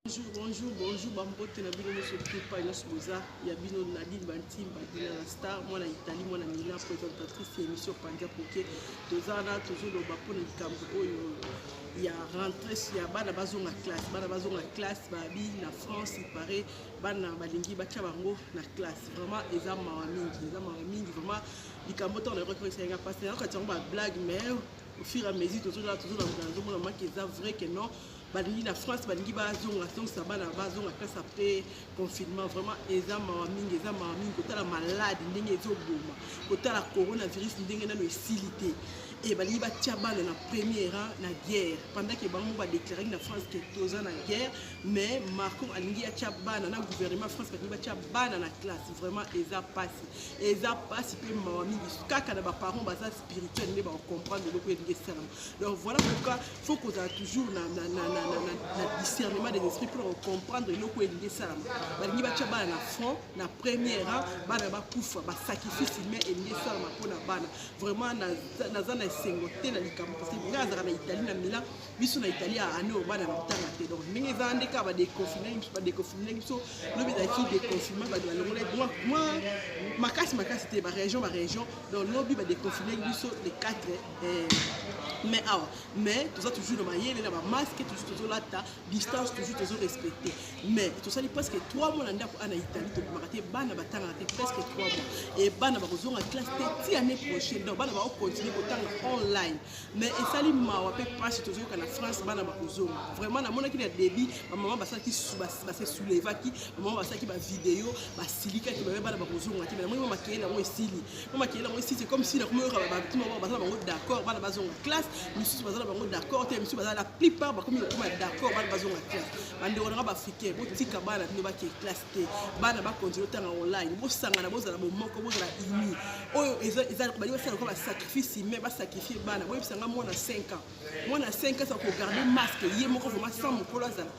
Bonjour, Bambote na bino sur Pipa et Boza, Yabino Nadine Bantim, Badina la Star, moi la Italie, moi la Milan, présentatrice de l'émission Pandia Poké, Tozana, toujours le Bapon et Cambo, il y a rentré, il y a Bana Bazon la classe, Babi, la France, il paraît, Bana Balingi, Bachabango, la classe, vraiment, les âmes mingi, vraiment, les Cambotos, on a repris, c'est un passé, quand on va blague, mais au fur et à mesure, toujours dans le monde, qui est vrai que non. Balingi na France balingi bazonga donc ça bana bazonga classe après confinement vraiment eza mingi kotala malade ndenge ezoboma kotala coronavirus ndenge nano esilité et balingi batia bana na premier rang na guerre pendant que bango ba déclarer na France que toza na guerre mais Macron alingi atia bana na gouvernement France balingi batia bana na classe vraiment eza passe pe mingi kaka na ba parents baza spirituel mais ba comprendre le ko elingi salam donc voilà pourquoi faut qu'on a toujours na discernement des esprits pour comprendre le quoi il est ça. Balingi bacha bana na front na premier rang bana ba kufa ba sacrifice mais il est ça pour na bana vraiment na zana sengote na likambo parce que ngaza na Italie na Milan biso na Italie a ano bana na tanga te donc mingi zande ka ba déconfiner biso no bi da ki déconfinement ba longola moi makasi te ba région donc no bi ba déconfiner biso les 4 mais tout ça toujours dans mailler na ba masque toujours là ta distance toujours respecté mais tout ça parce que 3 mois ndako en Italie to marate bana batanga presque 3 mois et bana ba kozonga classe te année prochaine donc bana ba continuer kotanga online mais et sali mawa pe passe toujours kana France bana ba kozonga vraiment na mona ki na débit maman ba ça qui ba se souleva ki maman ba ça qui ba vidéo ba silika ki ba bana ba kozonga ki mais moi makiela moi sili c'est comme si na ko ba tout maman ba d'accord bana ba zonga classe monsieur ba zonga d'accord te monsieur ba la plupart ba comme d'accord bana bazonga classe bande on ba africain botika bana no ba ke classe te bana ba continuer tanga online bo sangana bo zala bo moko bo zala ini oyo eza ba yo sala ko ba sacrifice mais ba sacrifier bana bo bisanga mona 5 ans ça ko garder masque yé moko vraiment sans mokolo azala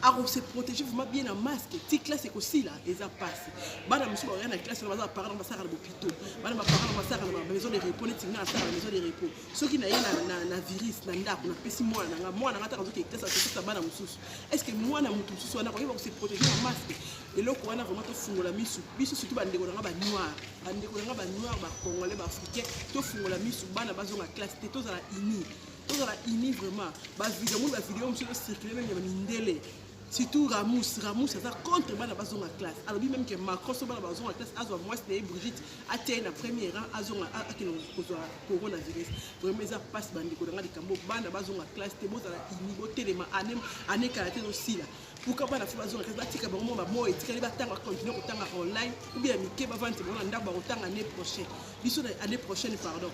alors se protéger vraiment bien en masque ti classe aussi là et ça passe bana musu ba na classe na ba parents ba saka na hôpital bana ba parents ba saka na maison de repos ni tinga na maison de repos ceux qui na na virus na ndako na pesi mwana nga ta kazoki classe ça bana mususu est-ce que mwana mutu mususu wana ko se protéger en masque et loko wana vraiment to fungola misu biso surtout ba ndeko nga ba noir ba congolais ba africain to fungola misu bana bazonga classe te to za ini vraiment ba vidéo monsieur circuler même ya mindele surtout Ramous ça contre bana bazonga classe alors lui même que Macron so bana bazonga classe azo moi c'était Brigitte a tient na premier rang azonga akino coronavirus vraiment ça passe bandiko nga likambo bana bazonga classe te bozala ini bo telema année karaté aussi là pourquoi bana fa bazonga classe batika bango ba mo etika ba tanga continuer kotanga online ou bien mike ba vente bona ndaba kotanga année prochaine pardon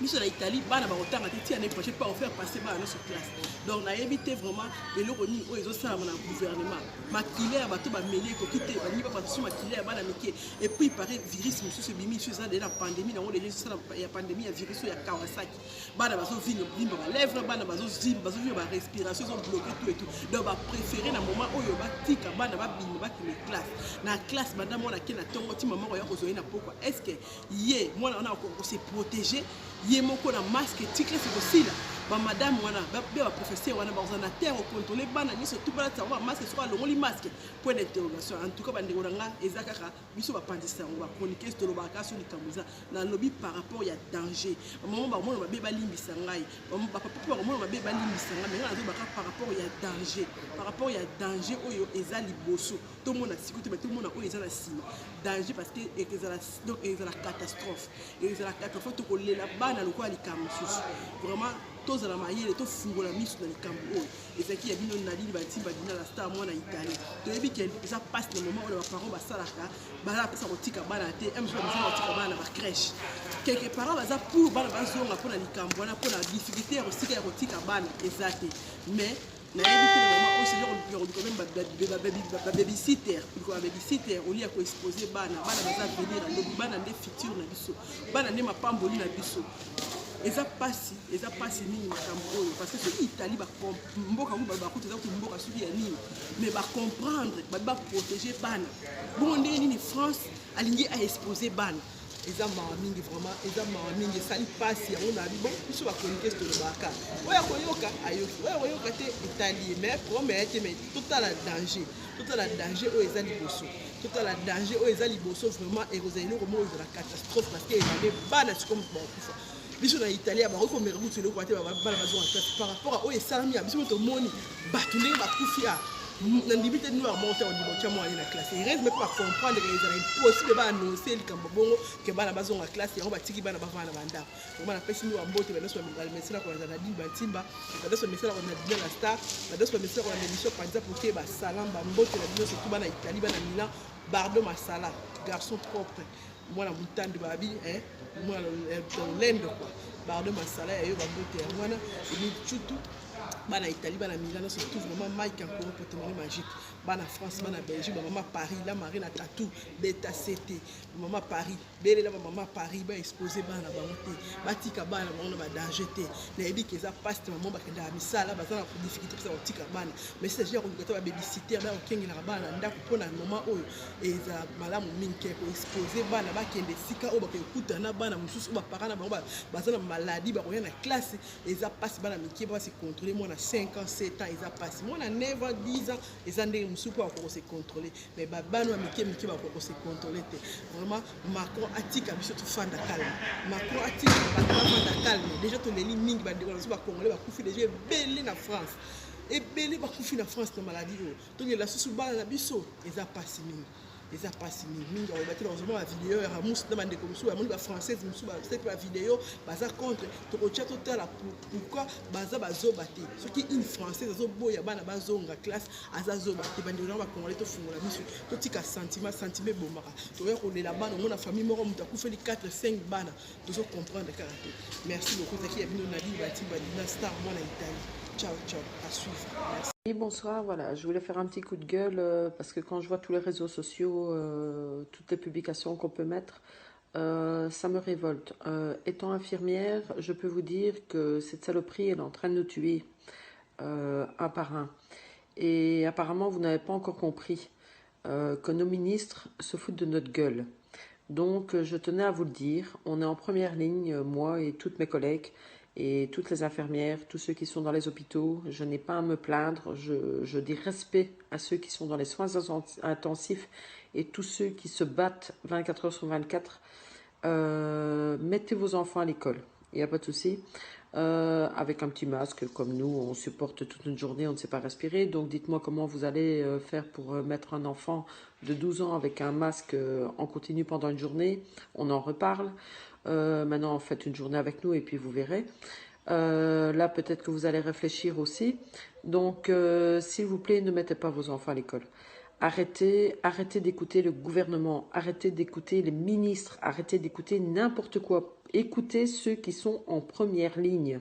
nous en Italie, bana ba otanga ti année prochaine pas faire passer bana sur classe. Donc na éviter vraiment de l'oroni o ezo ça na gouvernement. Makiler ba to ba mêler ko kité ba ni ba sur makiler bana mike et puis paraît virus monsieur ce bimi sur ça de la pandémie na on déjà ça il y a pandémie ya virus ya Kawasaki. Bana ba so vino limba ba lèvre bana ba so zimba ba so ba respiration sont bloquées tout et tout. Donc ba préférer na moment oyo ba tika bana ba bimi ba ki classe. Na classe madame on a ki na tongo ti maman ya ko zo na pourquoi est-ce que yé moi on a encore se protéger yé moko na masque tikle c'est aussi là ba madame wana ba professeur wana ba zana terre contrôler bana ni surtout bana ça va masque soit le masque point d'interrogation en tout cas ba ndeko nga ezakaka biso ba pandisa on va chroniquer to ba ka sur likamuza na lobby par rapport ya danger maman ba mo ba be ba limbisa ngai ba papa ba mo ba be ba limbisa ngai mais na ba par rapport ya danger oyo eza liboso tout le monde a sécurité mais tout le monde a oyo eza la sima danger parce que donc ezala catastrophe to ko lela bana lokwa likamususu vraiment tous à la maille to fungola misu na likambo et ça qui ya bino na lili batimba dina la star moi na Italie to yebi que ça passe le moment où les parents ba salaka ba la pesa kotika bana te em so ba kotika bana ba crèche quelque parents baza pour bana bazonga pour na likambo na pour la difficulté aussi ka kotika bana exact mais na éviter le moment où c'est genre quand même babysitter au lieu ko exposer bana baza venir le bana des futurs na biso bana ne mapamboli na biso eza pasi nini makambo oyo parce que soki Italie ba mboka ngo ba kote za ko mboka soki ya nini mais ba comprendre ba protéger bana bon nini France alingi a exposer bana eza mawa mingi vraiment eza mawa mingi esali pasi yango na bon biso bakonike tolobaka oyo akoyoka ayoki oyo akoyoka te etali mais problème ya te mais totala danger oyo eza liboso totala danger oyo eza liboso vraiment ekozala eloko moko ezala catastrophe parce que ezali bana sikomo bakufa biso na Italie bakoki komeka kutu eloko te bana bazonga classe par rapport a oyo esalami ya biso tomoni bato ndenge bakufi na ndimite noir moko te ondimo tia mwana na classe il reste même pas comprendre que ezala impossible ba annoncer likambo bongo ke bana bazonga classe yango batiki bana bavana banda bana pesi ni wambote bana so mingala mesela kwa na di batimba bana so mesela kwa na di la star bana so mesela kwa na émission par exemple pour que ba salamba mbote na bino surtout bana Italie bana Milan Bardo Masala garçon propre mwana mutandi babi mwana lendo quoi Bardo Masala yo bambote ya mwana ni chutu bana Italie bana Milan surtout vraiment Mike encore pour témoigner magique bana France bana Belgique maman Paris la marine à tatou beta CT maman Paris belle la maman Paris ba exposer bana ba monter batika bana ba on ba danger te na ebi que ça passe maman ba kenda misala ba za difficulté pour ça batika bana mais c'est déjà qu'on doit babysitter ba okengi na bana ndako pona moment oyo eza malamu minke ko exposer bana ba kende sika o ba kuta na bana mususu ba parana ba za na maladie ba koya na classe eza passe bana miki ba se contrôler moi na 5 ans 7 ans eza passe moi na 9 ans 10 ans eza ndenge mususu ko se contrôler mais ba bana miki ba ko se contrôler te vraiment Macron atika biso to fanda calme Macron atika ba fanda calme déjà to leli mingi ba ndeko ba congolais ba kufi déjà belé na France et belé ba kufi na France na maladie to la susu bana na biso eza passe mingi les a passé mingi on va heureusement la vidéo à mousse de bande comme ça la française musu ba c'est pas vidéo baza contre to chat total pourquoi baza bazo baté ce qui une française azo boya bana bazonga classe azazo baté bande na ba congolais to fungola biso to tika sentiment bomaka to ya ko la bana mona famille moko muta ku feli 4 5 bana to so comprendre caractère merci beaucoup zaki ya bino na li bati badina star moi na Italie. Ciao, ciao, à suivre. Merci. Oui, bonsoir, voilà, je voulais faire un petit coup de gueule parce que quand je vois tous les réseaux sociaux, toutes les publications qu'on peut mettre, ça me révolte. Étant infirmière, je peux vous dire que cette saloperie, elle est en train de nous tuer un par un. Et apparemment, vous n'avez pas encore compris que nos ministres se foutent de notre gueule. Donc, je tenais à vous le dire, on est en première ligne, moi et toutes mes collègues, et toutes les infirmières, tous ceux qui sont dans les hôpitaux. Je n'ai pas à me plaindre, je dis respect à ceux qui sont dans les soins intensifs et tous ceux qui se battent 24 heures sur 24. Mettez vos enfants à l'école, il n'y a pas de souci. Avec un petit masque, comme nous, on supporte toute une journée, on ne sait pas respirer. Donc dites-moi comment vous allez faire pour mettre un enfant de 12 ans avec un masque en continu pendant une journée. On en reparle. Maintenant, faites une journée avec nous et puis vous verrez. Là, peut-être que vous allez réfléchir aussi. Donc, s'il vous plaît, ne mettez pas vos enfants à l'école. Arrêtez d'écouter le gouvernement, arrêtez d'écouter les ministres, arrêtez d'écouter n'importe quoi. Écoutez ceux qui sont en première ligne.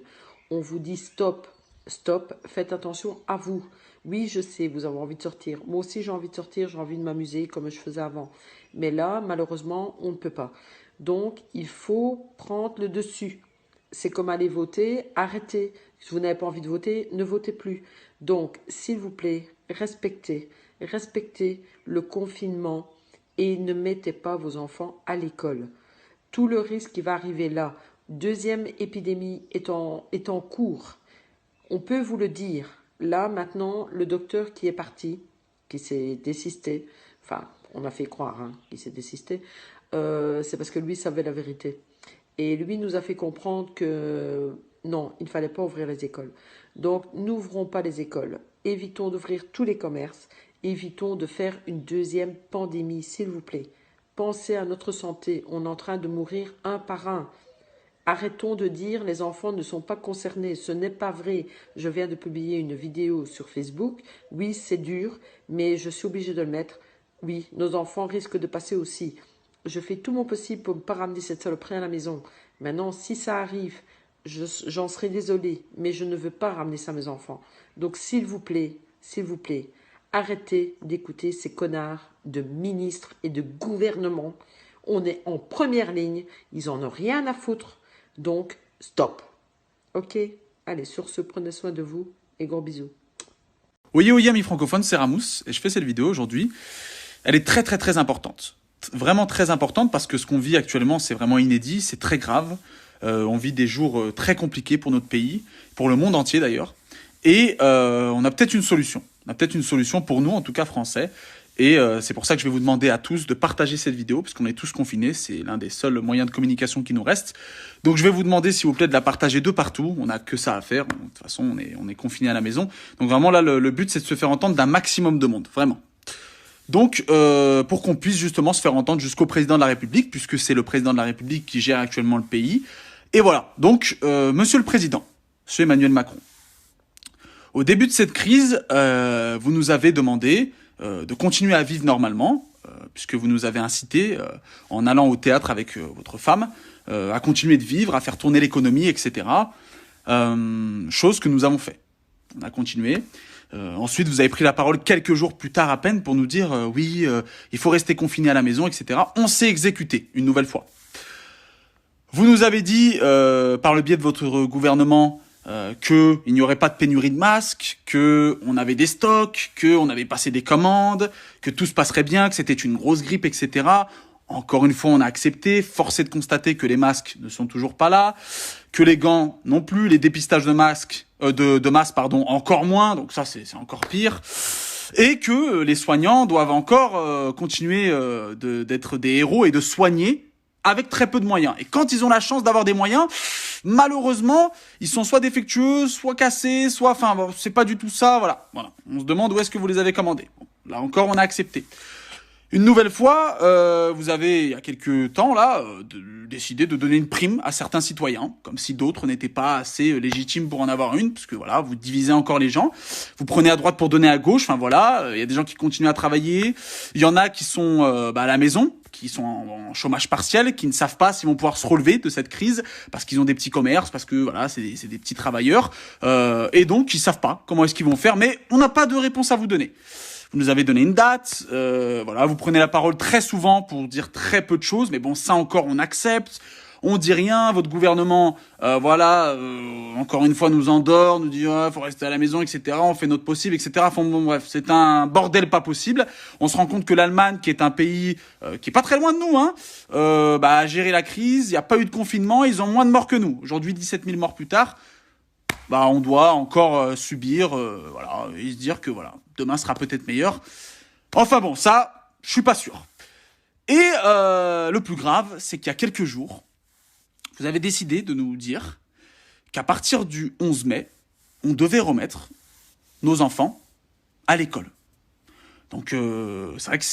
On vous dit stop, stop, faites attention à vous. Oui, je sais, vous avez envie de sortir. Moi aussi, j'ai envie de sortir, j'ai envie de m'amuser comme je faisais avant. Mais là, malheureusement, on ne peut pas. Donc, il faut prendre le dessus. C'est comme aller voter, arrêtez. Si vous n'avez pas envie de voter, ne votez plus. Donc, s'il vous plaît, respectez le confinement et ne mettez pas vos enfants à l'école. Tout le risque qui va arriver là, deuxième épidémie est en cours. On peut vous le dire. Là, maintenant, le docteur qui est parti, qui s'est désisté, enfin, on a fait croire qu'il s'est désisté, c'est parce que lui savait la vérité. Et lui nous a fait comprendre que non, il ne fallait pas ouvrir les écoles. Donc, n'ouvrons pas les écoles. Évitons d'ouvrir tous les commerces. Évitons de faire une deuxième pandémie, s'il vous plaît. Pensez à notre santé. On est en train de mourir un par un. Arrêtons de dire les enfants ne sont pas concernés. Ce n'est pas vrai. Je viens de publier une vidéo sur Facebook. Oui, c'est dur, mais je suis obligée de le mettre. Oui, nos enfants risquent de passer aussi. Je fais tout mon possible pour ne pas ramener cette saloperie à la maison. Maintenant, si ça arrive, j'en serai désolée, mais je ne veux pas ramener ça à mes enfants. Donc, s'il vous plaît, arrêtez d'écouter ces connards de ministres et de gouvernements. On est en première ligne, ils en ont rien à foutre. Donc, stop. Ok? Allez, sur ce, prenez soin de vous et gros bisous. Oui, amis francophones, c'est Ramous et je fais cette vidéo aujourd'hui. Elle est très importante. vraiment très importante parce que ce qu'on vit actuellement, c'est vraiment inédit, c'est très grave. On vit des jours très compliqués pour notre pays, pour le monde entier d'ailleurs. Et on a peut-être une solution. On a peut-être une solution pour nous, en tout cas français. Et c'est pour ça que je vais vous demander à tous de partager cette vidéo, parce qu'on est tous confinés, c'est l'un des seuls moyens de communication qui nous reste. Donc je vais vous demander, s'il vous plaît, de la partager de partout. On n'a que ça à faire. De toute façon, on est confinés à la maison. Donc vraiment, là, le but, c'est de se faire entendre d'un maximum de monde, vraiment. Donc, pour qu'on puisse justement se faire entendre jusqu'au président de la République, puisque c'est le président de la République qui gère actuellement le pays. Et voilà. Donc, monsieur le président, monsieur Emmanuel Macron, au début de cette crise, vous nous avez demandé de continuer à vivre normalement, puisque vous nous avez incité, en allant au théâtre avec votre femme, à continuer de vivre, à faire tourner l'économie, etc. Chose que nous avons fait. On a continué. Ensuite, vous avez pris la parole quelques jours plus tard à peine pour nous dire oui, il faut rester confiné à la maison, etc. On s'est exécuté une nouvelle fois. Vous nous avez dit, par le biais de votre gouvernement, qu'il n'y aurait pas de pénurie de masques, qu'on avait des stocks, qu'on avait passé des commandes, que tout se passerait bien, que c'était une grosse grippe, etc. Encore une fois, on a accepté. Force est de constater que les masques ne sont toujours pas là, que les gants non plus, les dépistages de masques, encore moins. Donc ça, c'est encore pire. Et que les soignants doivent encore continuer d'être des héros et de soigner avec très peu de moyens. Et quand ils ont la chance d'avoir des moyens, malheureusement, ils sont soit défectueux, soit cassés, soit... Enfin, bon, c'est pas du tout ça, voilà. On se demande où est-ce que vous les avez commandés. Bon, là encore, on a accepté. Une nouvelle fois, vous avez, il y a quelques temps, là, décidé de donner une prime à certains citoyens, comme si d'autres n'étaient pas assez légitimes pour en avoir une, parce que voilà, vous divisez encore les gens. Vous prenez à droite pour donner à gauche, enfin voilà, il y a des gens qui continuent à travailler. Il y en a qui sont à la maison, qui sont en chômage partiel, qui ne savent pas s'ils vont pouvoir se relever de cette crise, parce qu'ils ont des petits commerces, parce que voilà, c'est des petits travailleurs, et donc ils savent pas comment est-ce qu'ils vont faire, mais on n'a pas de réponse à vous donner. Vous nous avez donné une date, voilà, vous prenez la parole très souvent pour dire très peu de choses, mais bon, ça encore on accepte. On dit rien, votre gouvernement, encore une fois nous endort, nous dit faut rester à la maison, etc. On fait notre possible, etc. Enfin, bon, bref, c'est un bordel pas possible. On se rend compte que l'Allemagne, qui est un pays qui est pas très loin de nous, a géré la crise. Il n'y a pas eu de confinement, ils ont moins de morts que nous. Aujourd'hui, 17 000 morts plus tard, on doit encore subir, et se dire que voilà, demain sera peut-être meilleur. Enfin bon, ça, je suis pas sûr. Et le plus grave, c'est qu'il y a quelques jours, vous avez décidé de nous dire qu'à partir du 11 mai, on devait remettre nos enfants à l'école. Donc c'est vrai que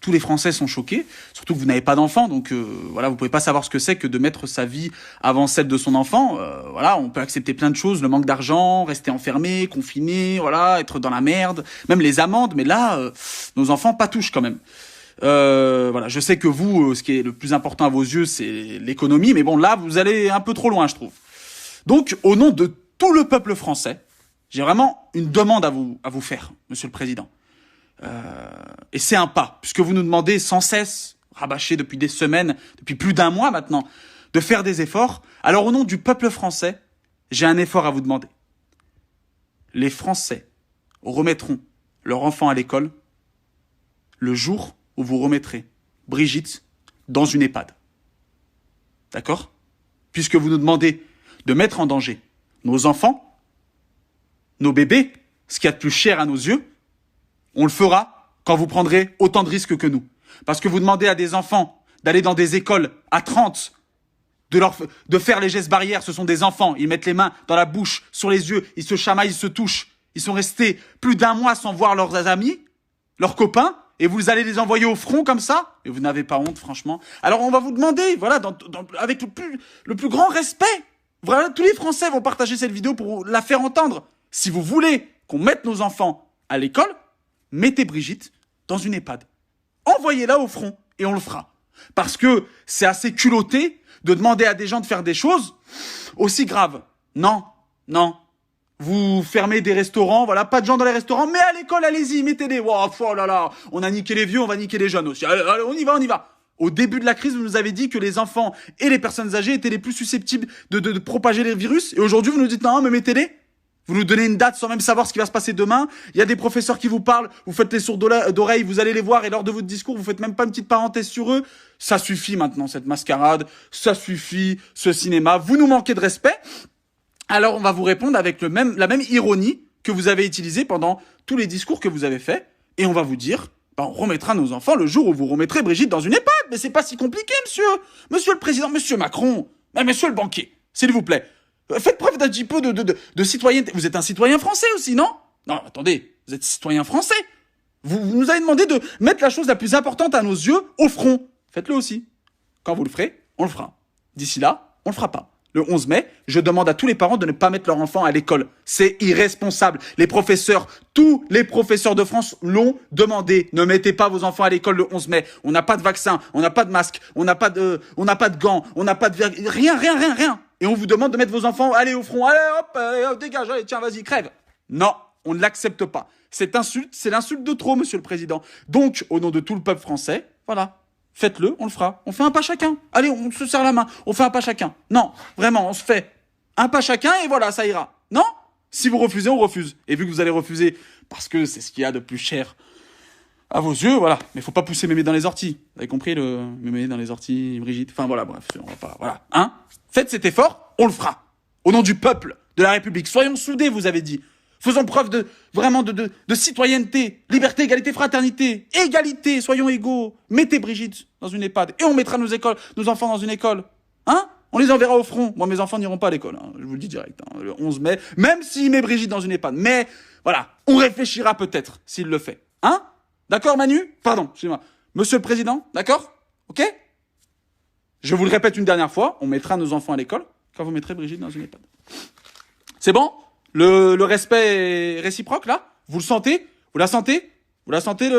tous les Français sont choqués, surtout que vous n'avez pas d'enfants, donc vous pouvez pas savoir ce que c'est que de mettre sa vie avant celle de son enfant. On peut accepter plein de choses, le manque d'argent, rester enfermé, confiné, être dans la merde, même les amendes, mais là, nos enfants pas touchent quand même. Je sais que vous, ce qui est le plus important à vos yeux, c'est l'économie, mais bon, là, vous allez un peu trop loin, je trouve. Donc, au nom de tout le peuple français, j'ai vraiment une demande à vous faire, Monsieur le Président. Et c'est un pas, puisque vous nous demandez sans cesse, rabâché depuis des semaines, depuis plus d'un mois maintenant, de faire des efforts. Alors, au nom du peuple français, j'ai un effort à vous demander. Les Français remettront leur enfant à l'école le jour où vous remettrez Brigitte dans une EHPAD. D'accord ? Puisque vous nous demandez de mettre en danger nos enfants, nos bébés, ce qu'il y a de plus cher à nos yeux, on le fera quand vous prendrez autant de risques que nous. Parce que vous demandez à des enfants d'aller dans des écoles à 30, de faire les gestes barrières, ce sont des enfants, ils mettent les mains dans la bouche, sur les yeux, ils se chamaillent, ils se touchent. Ils sont restés plus d'un mois sans voir leurs amis, leurs copains, et vous allez les envoyer au front comme ça? Et vous n'avez pas honte, franchement. Alors on va vous demander, avec le plus grand respect, voilà, tous les Français vont partager cette vidéo pour la faire entendre. Si vous voulez qu'on mette nos enfants à l'école, mettez Brigitte dans une EHPAD. Envoyez-la au front, et on le fera. Parce que c'est assez culotté de demander à des gens de faire des choses aussi graves. Non. Vous fermez des restaurants, pas de gens dans les restaurants, mais à l'école, allez-y, mettez-les. Oh là là, on a niqué les vieux, on va niquer les jeunes aussi. Allez, on y va. Au début de la crise, vous nous avez dit que les enfants et les personnes âgées étaient les plus susceptibles de propager les virus. Et aujourd'hui, vous nous dites non, mais mettez-les. Vous nous donnez une date sans même savoir ce qui va se passer demain. Il y a des professeurs qui vous parlent, vous faites les sourds d'oreilles, vous allez les voir et lors de votre discours, vous faites même pas une petite parenthèse sur eux. Ça suffit maintenant, cette mascarade. Ça suffit, ce cinéma. Vous nous manquez de respect. Alors, on va vous répondre avec la même ironie que vous avez utilisée pendant tous les discours que vous avez faits. Et on va vous dire, on remettra nos enfants le jour où vous remettrez Brigitte dans une EHPAD. Mais c'est pas si compliqué, monsieur. Monsieur le président, monsieur Macron, monsieur le banquier, s'il vous plaît. Faites preuve d'un petit peu de citoyenneté. Vous êtes un citoyen français aussi, non? Non, attendez, vous êtes citoyen français. Vous nous avez demandé de mettre la chose la plus importante à nos yeux au front. Faites-le aussi. Quand vous le ferez, on le fera. D'ici là, on le fera pas. Le 11 mai, je demande à tous les parents de ne pas mettre leur enfant à l'école. C'est irresponsable. Les professeurs, tous les professeurs de France l'ont demandé. Ne mettez pas vos enfants à l'école le 11 mai. On n'a pas de vaccin, on n'a pas de masque, on n'a pas de gants, on n'a pas de rien. Et on vous demande de mettre vos enfants, allez au front, allez hop, dégage, allez, tiens, vas-y, crève. Non, on ne l'accepte pas. Cette insulte, c'est l'insulte de trop, monsieur le président. Donc, au nom de tout le peuple français, voilà. Faites-le, on le fera. On fait un pas chacun. Allez, on se serre la main. On fait un pas chacun. Non, vraiment, on se fait un pas chacun et voilà, ça ira. Non? Si vous refusez, on refuse. Et vu que vous allez refuser, parce que c'est ce qu'il y a de plus cher à vos yeux, voilà. Mais faut pas pousser mémé dans les orties. Vous avez compris, le mémé dans les orties, Brigitte? Enfin, voilà, bref, on va pas, voilà. Hein? Faites cet effort, on le fera. Au nom du peuple, de la République. Soyons soudés, vous avez dit. Faisons preuve de citoyenneté, liberté, égalité, fraternité, égalité, soyons égaux. Mettez Brigitte dans une EHPAD et on mettra nos enfants dans une école. Hein? On les enverra au front. Moi, mes enfants n'iront pas à l'école, hein, je vous le dis direct, hein, le 11 mai, même s'il met Brigitte dans une EHPAD. Mais, voilà, on réfléchira peut-être s'il le fait. Hein? D'accord, Manu? Pardon, excusez-moi. Monsieur le Président, d'accord? Ok? Je vous le répète une dernière fois, on mettra nos enfants à l'école quand vous mettrez Brigitte dans une EHPAD. C'est bon? Le respect est réciproque, là? Vous le sentez? Vous la sentez? Vous la sentez,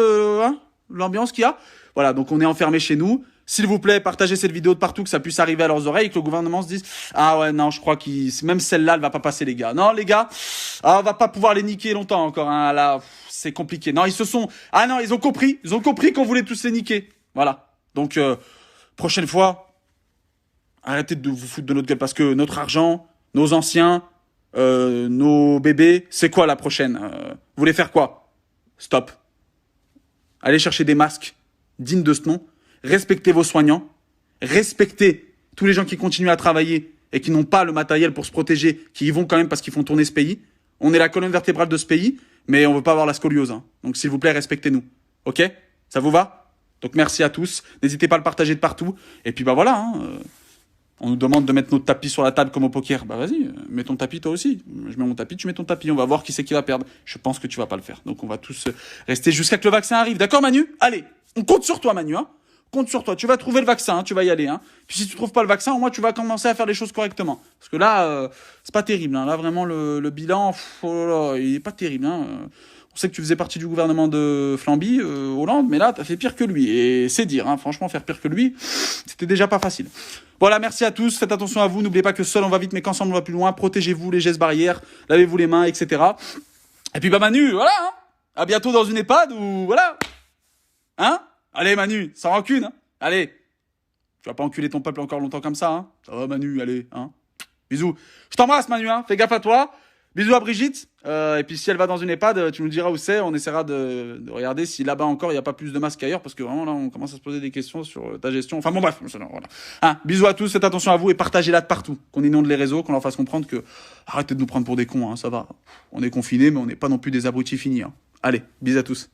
l'ambiance qu'il y a? Voilà, donc on est enfermés chez nous. S'il vous plaît, partagez cette vidéo de partout, que ça puisse arriver à leurs oreilles, et que le gouvernement se dise « Ah ouais, non, je crois que même celle-là, elle va pas passer, les gars. Non, les gars, on va pas pouvoir les niquer longtemps encore. Hein, là, c'est compliqué. Non, ils ont compris. Ils ont compris qu'on voulait tous les niquer. Voilà. Donc, prochaine fois, arrêtez de vous foutre de notre gueule, parce que notre argent, nos anciens... nos bébés, c'est quoi la prochaine? Vous voulez faire quoi? Stop. Allez chercher des masques dignes de ce nom. Respectez vos soignants. Respectez tous les gens qui continuent à travailler et qui n'ont pas le matériel pour se protéger, qui y vont quand même parce qu'ils font tourner ce pays. On est la colonne vertébrale de ce pays, mais on veut pas avoir la scoliose. Hein. Donc s'il vous plaît, respectez-nous. Ok? Ça vous va? Donc merci à tous. N'hésitez pas à le partager de partout. Et puis bah voilà, hein, on nous demande de mettre notre tapis sur la table comme au poker. Bah vas-y, mets ton tapis toi aussi. Je mets mon tapis, tu mets ton tapis. On va voir qui c'est qui va perdre. Je pense que tu vas pas le faire. Donc on va tous rester jusqu'à que le vaccin arrive. D'accord Manu? Allez, on compte sur toi Manu. Hein, compte sur toi. Tu vas trouver le vaccin, hein, tu vas y aller. Hein. Puis si tu trouves pas le vaccin, au moins tu vas commencer à faire les choses correctement. Parce que là, c'est pas terrible. Hein. Là vraiment le bilan, oh là là, il est pas terrible. Hein. On sait que tu faisais partie du gouvernement de Flamby, Hollande, mais là, t'as fait pire que lui. Et c'est dire, hein, franchement, faire pire que lui, c'était déjà pas facile. Voilà, merci à tous, faites attention à vous, n'oubliez pas que seul on va vite, mais qu'ensemble on va plus loin, protégez-vous, les gestes barrières, lavez-vous les mains, etc. Et puis bah Manu, voilà, hein, à bientôt dans une EHPAD, ou voilà. Hein? Allez Manu, sans rancune, hein. Allez, tu vas pas enculer ton peuple encore longtemps comme ça, hein. Ça va Manu, allez, hein. Bisous. Je t'embrasse Manu, hein, fais gaffe à toi. Bisous à Brigitte, et puis si elle va dans une EHPAD, tu nous diras où c'est, on essaiera de regarder si là-bas encore il n'y a pas plus de masques qu'ailleurs, parce que vraiment là on commence à se poser des questions sur ta gestion, enfin bon bref, voilà. Hein, bisous à tous, faites attention à vous et partagez-la de partout, qu'on inonde les réseaux, qu'on leur fasse comprendre que arrêtez de nous prendre pour des cons, hein, ça va, on est confinés mais on n'est pas non plus des abrutis finis. Hein. Allez, bisous à tous.